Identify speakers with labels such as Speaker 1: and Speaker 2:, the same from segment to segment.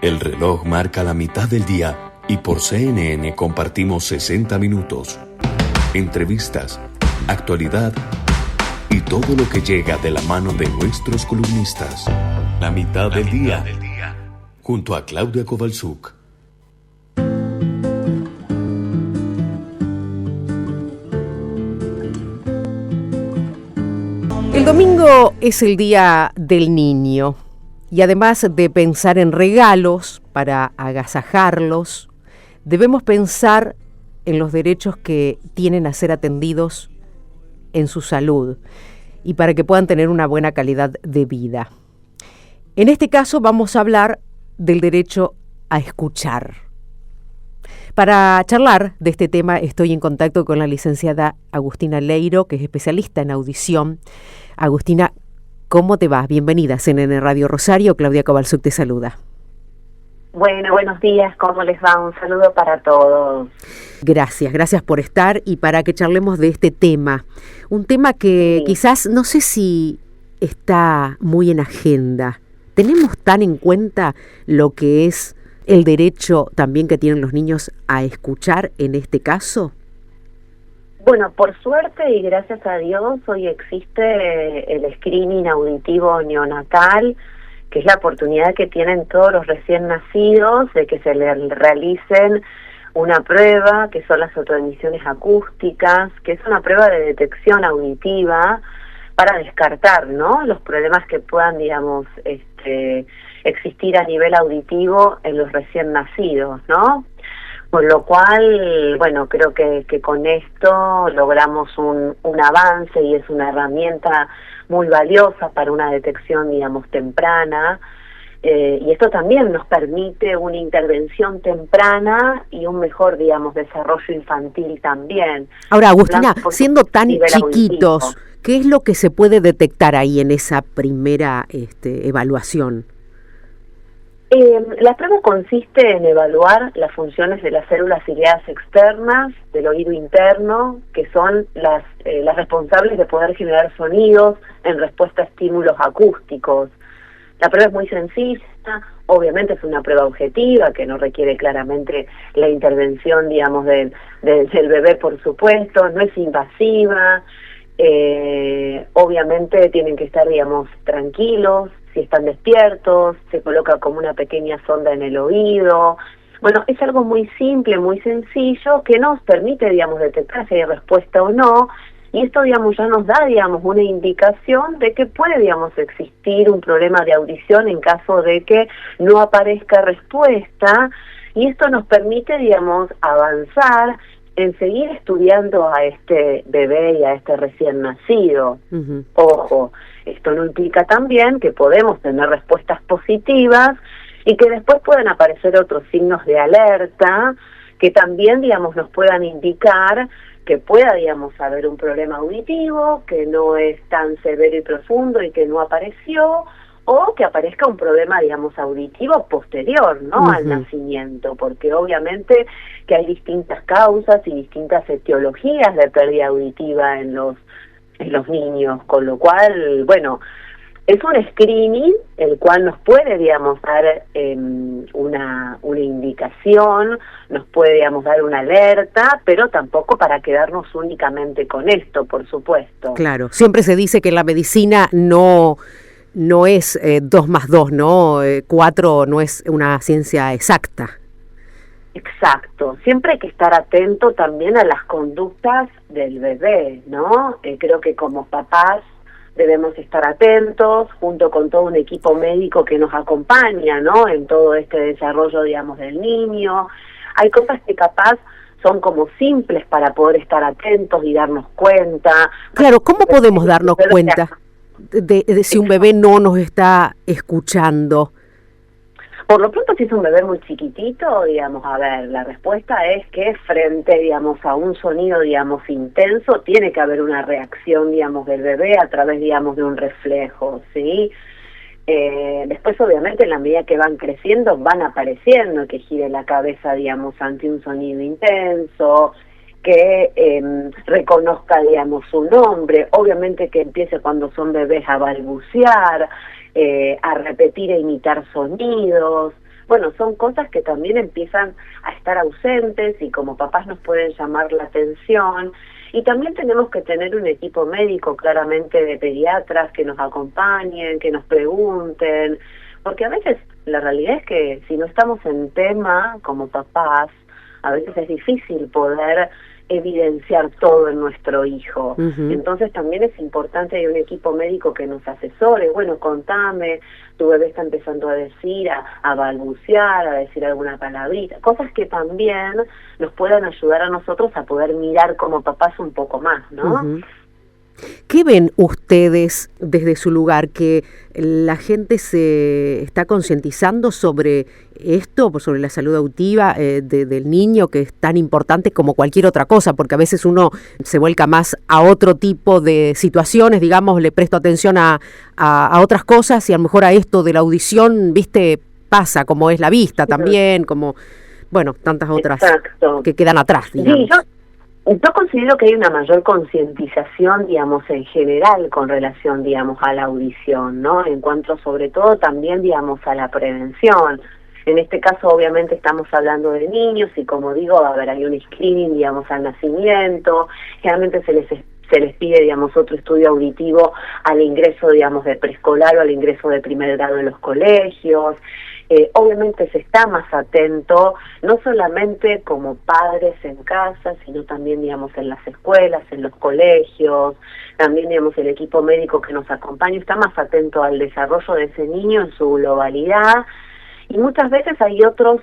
Speaker 1: El reloj marca la mitad del día y por CNN compartimos 60 minutos. Entrevistas, actualidad y todo lo que llega de la mano de nuestros columnistas. La mitad del día, junto a Claudia Kowalczuk.
Speaker 2: El domingo es el Día del Niño y además de pensar en regalos para agasajarlos, debemos pensar en los derechos que tienen a ser atendidos en su salud y para que puedan tener una buena calidad de vida. En este caso vamos a hablar del derecho a escuchar. Para charlar de este tema estoy en contacto con la licenciada Agustina Leiro, que es especialista en audición. Agustina, ¿cómo te va? Bienvenida a CNN Radio Rosario. Claudia Kowalczuk te saluda.
Speaker 3: Bueno, buenos días, ¿cómo les va? Un saludo para todos.
Speaker 2: Gracias por estar y para que charlemos de este tema. Un tema que quizás, no sé si está muy en agenda. ¿Tenemos tan en cuenta lo que es el derecho también que tienen los niños a escuchar en este caso?
Speaker 3: Bueno, por suerte y gracias a Dios, hoy existe el screening auditivo neonatal, que es la oportunidad que tienen todos los recién nacidos de que se le realicen una prueba, que son las autoemisiones acústicas, que es una prueba de detección auditiva para descartar, ¿no?, los problemas que puedan, digamos, existir a nivel auditivo en los recién nacidos, ¿no? Con lo cual, bueno, creo que con esto logramos un avance y es una herramienta muy valiosa para una detección, digamos, temprana. Y esto también nos permite una intervención temprana y un mejor, digamos, desarrollo infantil también.
Speaker 2: Ahora, Agustina, siendo tan chiquitos, auditivo, ¿qué es lo que se puede detectar ahí en esa primera evaluación?
Speaker 3: La prueba consiste en evaluar las funciones de las células ciliadas externas del oído interno, que son las responsables de poder generar sonidos en respuesta a estímulos acústicos. La prueba es muy sencilla, obviamente es una prueba objetiva que no requiere claramente la intervención, digamos, del bebé, por supuesto, no es invasiva, obviamente tienen que estar, digamos, tranquilos. Si están despiertos, se coloca como una pequeña sonda en el oído. Bueno, es algo muy simple, muy sencillo, que nos permite, digamos, detectar si hay respuesta o no, y esto, digamos, ya nos da, digamos, una indicación de que puede, digamos, existir un problema de audición en caso de que no aparezca respuesta, y esto nos permite, digamos, avanzar en seguir estudiando a este bebé y a este recién nacido. Uh-huh. Ojo, esto no implica también que podemos tener respuestas positivas y que después pueden aparecer otros signos de alerta que también, digamos, nos puedan indicar que pueda, digamos, haber un problema auditivo, que no es tan severo y profundo y que no apareció, o que aparezca un problema, digamos, auditivo posterior, ¿no?, al nacimiento, porque obviamente que hay distintas causas y distintas etiologías de pérdida auditiva en los niños, con lo cual, bueno, es un screening el cual nos puede, digamos, dar una indicación, nos puede, digamos, dar una alerta, pero tampoco para quedarnos únicamente con esto, por supuesto.
Speaker 2: Claro, siempre se dice que la medicina no es 2 más 2, ¿no? 4 no es una ciencia exacta.
Speaker 3: Exacto. Siempre hay que estar atento también a las conductas del bebé, ¿no? Creo que como papás debemos estar atentos, junto con todo un equipo médico que nos acompaña, ¿no?, en todo este desarrollo, digamos, del niño. Hay cosas que capaz son como simples para poder estar atentos y darnos cuenta.
Speaker 2: Claro, ¿cómo podemos darnos cuenta de si un bebé no nos está escuchando?
Speaker 3: Por lo pronto, si es un bebé muy chiquitito, digamos, a ver, la respuesta es que frente, digamos, a un sonido, digamos, intenso, tiene que haber una reacción, digamos, del bebé a través, digamos, de un reflejo, ¿sí? Después, obviamente, en la medida que van creciendo, van apareciendo que gire la cabeza, digamos, ante un sonido intenso, que reconozca, digamos, su nombre, obviamente que empiece cuando son bebés a balbucear, a repetir e imitar sonidos. bueno, son cosas que también empiezan a estar ausentes y como papás nos pueden llamar la atención. Y también tenemos que tener un equipo médico, claramente de pediatras, que nos acompañen, que nos pregunten, porque a veces la realidad es que si no estamos en tema como papás, a veces es difícil poder evidenciar todo en nuestro hijo. Entonces también es importante hay un equipo médico que nos asesore. Bueno, contame, tu bebé está empezando a decir, a balbucear, a decir alguna palabrita, cosas que también nos puedan ayudar a nosotros a poder mirar como papás un poco más, ¿no?
Speaker 2: ¿Qué ven ustedes desde su lugar? ¿Que la gente se está concientizando sobre esto, sobre la salud auditiva del niño, que es tan importante como cualquier otra cosa? Porque a veces uno se vuelca más a otro tipo de situaciones, digamos, le presto atención a otras cosas y a lo mejor a esto de la audición, viste, pasa, como es la vista también, como, bueno, tantas otras que quedan atrás, digamos.
Speaker 3: Sí, yo considero que hay una mayor concientización, digamos, en general con relación, digamos, a la audición, ¿no? En cuanto sobre todo también, digamos, a la prevención. En este caso, obviamente, estamos hablando de niños y, como digo, a ver, hay un screening, digamos, al nacimiento. Generalmente se les pide, digamos, otro estudio auditivo al ingreso, digamos, de preescolar o al ingreso de primer grado en los colegios. Obviamente se está más atento, no solamente como padres en casa, sino también, digamos, en las escuelas, en los colegios, también, digamos, el equipo médico que nos acompaña está más atento al desarrollo de ese niño en su globalidad, y muchas veces hay otros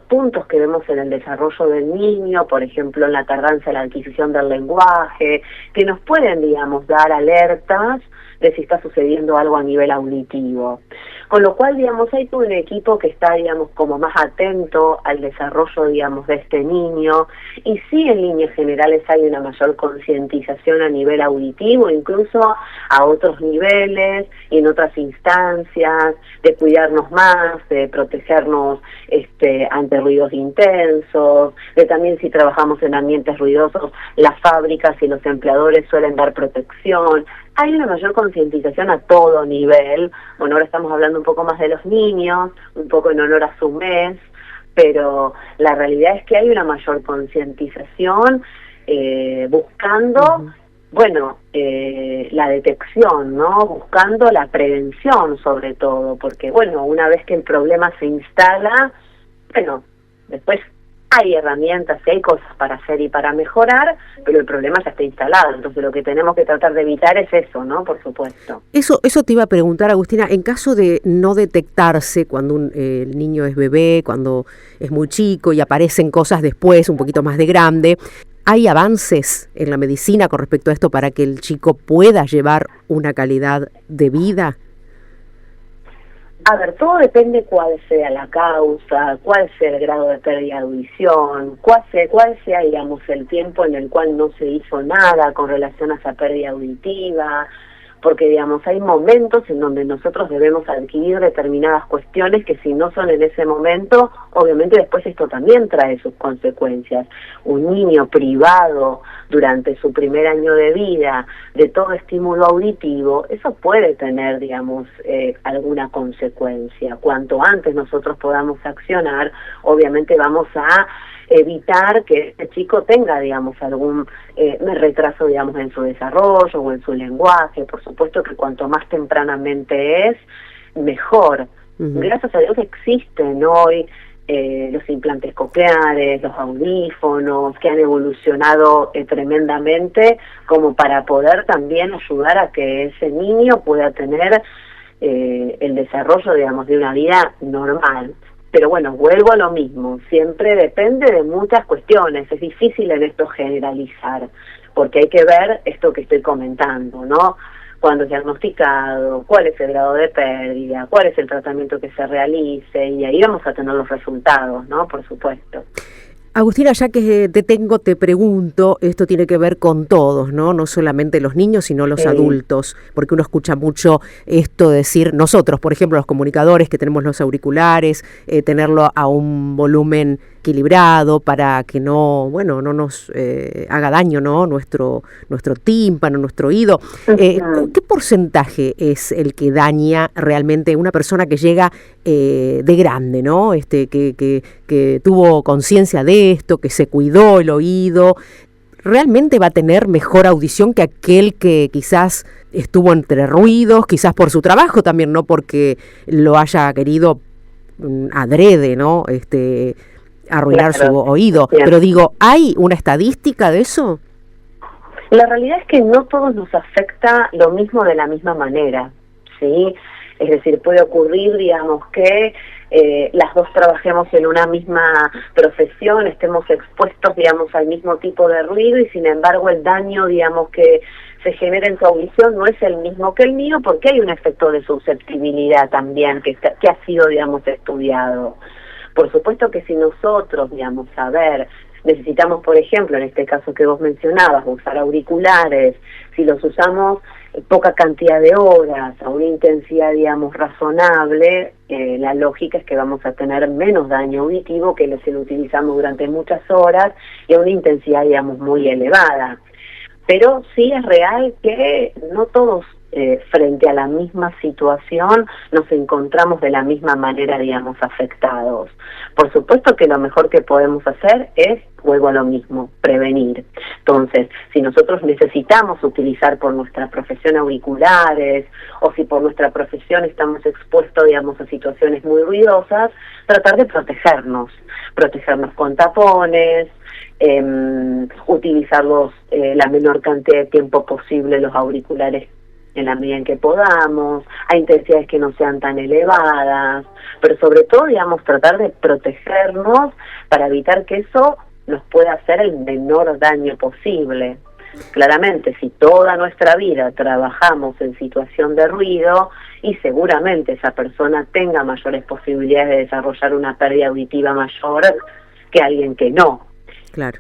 Speaker 3: puntos que vemos en el desarrollo del niño, por ejemplo, en la tardanza en la adquisición del lenguaje, que nos pueden, digamos, dar alertas de si está sucediendo algo a nivel auditivo. Con lo cual, digamos, hay todo un equipo que está, digamos, como más atento al desarrollo, digamos, de este niño, y sí, en líneas generales hay una mayor concientización a nivel auditivo, incluso a otros niveles y en otras instancias, de cuidarnos más, de protegernos ante ruidos intensos, de también si trabajamos en ambientes ruidosos, las fábricas y los empleadores suelen dar protección. Hay una mayor concientización a todo nivel. Bueno, ahora estamos hablando un poco más de los niños, un poco en honor a su mes, pero la realidad es que hay una mayor concientización buscando, bueno, la detección, ¿no? Buscando la prevención sobre todo, porque, bueno, una vez que el problema se instala, bueno, después hay herramientas y hay cosas para hacer y para mejorar, pero el problema ya está instalado. Entonces lo que tenemos que tratar de evitar es eso, ¿no? Por supuesto.
Speaker 2: Eso te iba a preguntar, Agustina, en caso de no detectarse cuando el niño es bebé, cuando es muy chico y aparecen cosas después, un poquito más de grande, ¿hay avances en la medicina con respecto a esto para que el chico pueda llevar una calidad de vida?
Speaker 3: A ver, todo depende cuál sea la causa, cuál sea el grado de pérdida de audición, cuál sea, digamos, el tiempo en el cual no se hizo nada con relación a esa pérdida auditiva, porque, digamos, hay momentos en donde nosotros debemos adquirir determinadas cuestiones que si no son en ese momento, obviamente después esto también trae sus consecuencias. Un niño privado durante su primer año de vida de todo estímulo auditivo, eso puede tener, digamos, alguna consecuencia. Cuanto antes nosotros podamos accionar, obviamente vamos a evitar que este chico tenga, digamos, algún retraso, digamos, en su desarrollo o en su lenguaje. Por supuesto que cuanto más tempranamente es, mejor. Gracias a Dios existen hoy los implantes cocleares, los audífonos, que han evolucionado tremendamente como para poder también ayudar a que ese niño pueda tener el desarrollo, digamos, de una vida normal. Pero bueno, vuelvo a lo mismo, siempre depende de muchas cuestiones, es difícil en esto generalizar, porque hay que ver esto que estoy comentando, ¿no? Cuándo es diagnosticado, cuál es el grado de pérdida, cuál es el tratamiento que se realice, y ahí vamos a tener los resultados, ¿no? Por supuesto.
Speaker 2: Agustina, ya que te pregunto, esto tiene que ver con todos, ¿no? No solamente los niños, sino los adultos, porque uno escucha mucho esto de decir, nosotros, por ejemplo, los comunicadores que tenemos los auriculares, tenerlo a un volumen equilibrado para que no nos haga daño, ¿no? Nuestro tímpano, nuestro oído. ¿Qué porcentaje es el que daña realmente una persona que llega de grande, ¿no? Que tuvo conciencia de esto, que se cuidó el oído? ¿Realmente va a tener mejor audición que aquel que quizás estuvo entre ruidos, quizás por su trabajo también, no porque lo haya querido adrede, ¿no? Arruinar su oído? Bien. Pero digo, ¿hay una estadística de eso?
Speaker 3: La realidad es que no todos nos afecta lo mismo de la misma manera, ¿sí? Es decir, puede ocurrir, digamos, que las dos trabajemos en una misma profesión, estemos expuestos, digamos, al mismo tipo de ruido y sin embargo el daño, digamos, que se genera en su audición no es el mismo que el mío, porque hay un efecto de susceptibilidad también que ha sido, digamos, estudiado. Por supuesto que si nosotros, digamos, necesitamos, por ejemplo, en este caso que vos mencionabas, usar auriculares, si los usamos poca cantidad de horas, a una intensidad, digamos, razonable, la lógica es que vamos a tener menos daño auditivo que si lo utilizamos durante muchas horas y a una intensidad, digamos, muy elevada. Pero sí es real que no todos frente a la misma situación nos encontramos de la misma manera, digamos, afectados. Por supuesto que lo mejor que podemos hacer es, vuelvo a lo mismo, prevenir. Entonces, si nosotros necesitamos utilizar por nuestra profesión auriculares, o si por nuestra profesión estamos expuestos, digamos, a situaciones muy ruidosas, tratar de protegernos con tapones, utilizarlos la menor cantidad de tiempo posible los auriculares en la medida en que podamos, a intensidades que no sean tan elevadas, pero sobre todo, digamos, tratar de protegernos para evitar que eso nos pueda hacer el menor daño posible. Claramente, si toda nuestra vida trabajamos en situación de ruido, y seguramente esa persona tenga mayores posibilidades de desarrollar una pérdida auditiva mayor que alguien que no.
Speaker 2: Claro.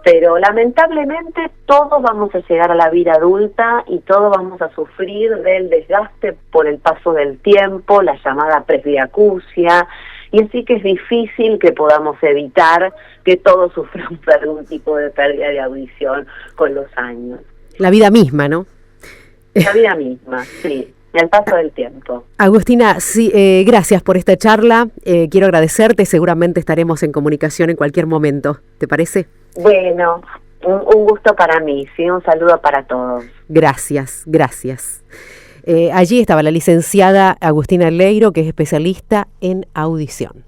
Speaker 3: Pero lamentablemente todos vamos a llegar a la vida adulta y todos vamos a sufrir del desgaste por el paso del tiempo, la llamada presbiacusia, y así que es difícil que podamos evitar que todos suframos algún tipo de pérdida de audición con los años.
Speaker 2: La vida misma, ¿no?
Speaker 3: La vida misma, sí. El paso del tiempo.
Speaker 2: Agustina, sí, gracias por esta charla. Quiero agradecerte. Seguramente estaremos en comunicación en cualquier momento. ¿Te parece?
Speaker 3: Bueno, un gusto para mí. Sí, un saludo para todos.
Speaker 2: Gracias. Allí estaba la licenciada Agustina Leiro, que es especialista en audición.